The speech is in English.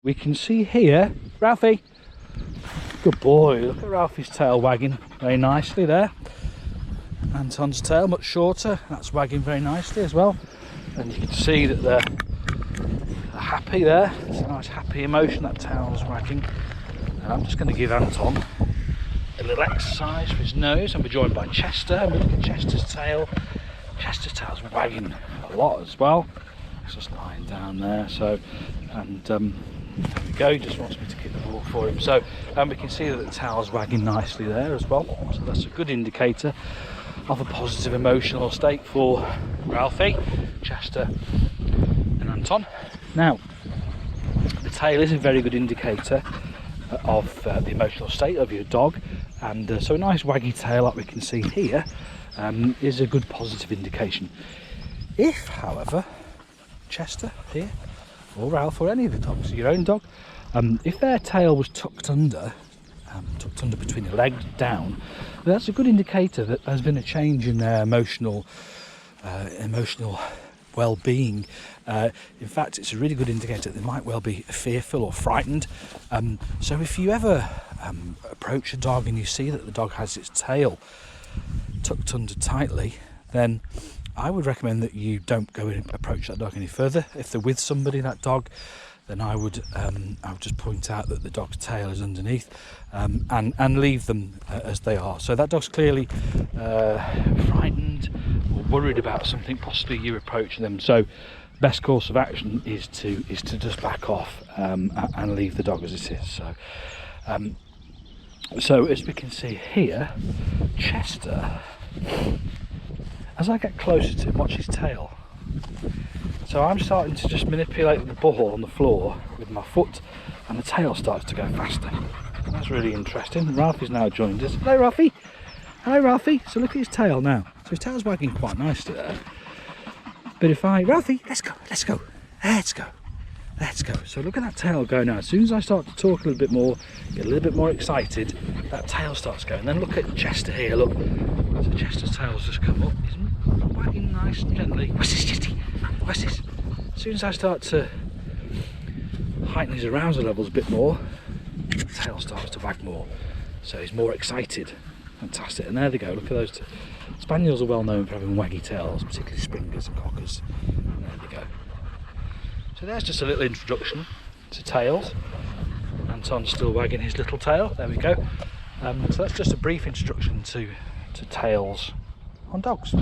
We can see here, Ralphie, good boy, look at Ralphie's tail wagging very nicely there. Anton's tail much shorter, that's wagging very nicely as well. And you can see that they're happy there. It's a nice happy emotion, that tail's wagging. And I'm just going to give Anton a little exercise for his nose, and we're joined by Chester, and we look at Chester's tail. Chester's tail's wagging a lot as well. It's just lying down there, so, and there we go, he just wants me to keep the ball for him. So we can see that the tail's wagging nicely there as well, so that's a good indicator of a positive emotional state for Ralphie, Chester and Anton. Now, the tail is a very good indicator of the emotional state of your dog, and so a nice waggy tail like we can see here is a good positive indication. If, however, Chester here, or Ralph, or any of the dogs, your own dog, if their tail was tucked under between the legs down, that's a good indicator that there's been a change in their emotional well-being. In fact, it's a really good indicator that they might well be fearful or frightened. So if you ever approach a dog and you see that the dog has its tail tucked under tightly, then I would recommend that you don't go and approach that dog any further. If they're with somebody, that dog, then I would just point out that the dog's tail is underneath, and leave them as they are. So that dog's clearly frightened or worried about something, possibly you approach them. So best course of action is to just back off and leave the dog as it is. So as we can see here, Chester, as I get closer to him, watch his tail. So I'm starting to just manipulate the ball on the floor with my foot, and the tail starts to go faster. That's really interesting. Ralphie's now joined us. Hello, Ralphie. Hello, Ralphie. So look at his tail now. So his tail's wagging quite nicely there. But if Ralphie, let's go. So look at that tail go now. As soon as I start to talk a little bit more, get a little bit more excited, that tail starts going. Then look at Chester here, look. So Chester's tail's just come up. He's wagging nice and gently. What's this, Chesty? What's this? As soon as I start to heighten his arousal levels a bit more, the tail starts to wag more. So he's more excited. Fantastic. And there they go, look at those two. Spaniels are well known for having waggy tails, particularly Springers and Cockers. And there they go. So there's just a little introduction to tails. Anton's still wagging his little tail. There we go. So that's just a brief introduction to tails on dogs.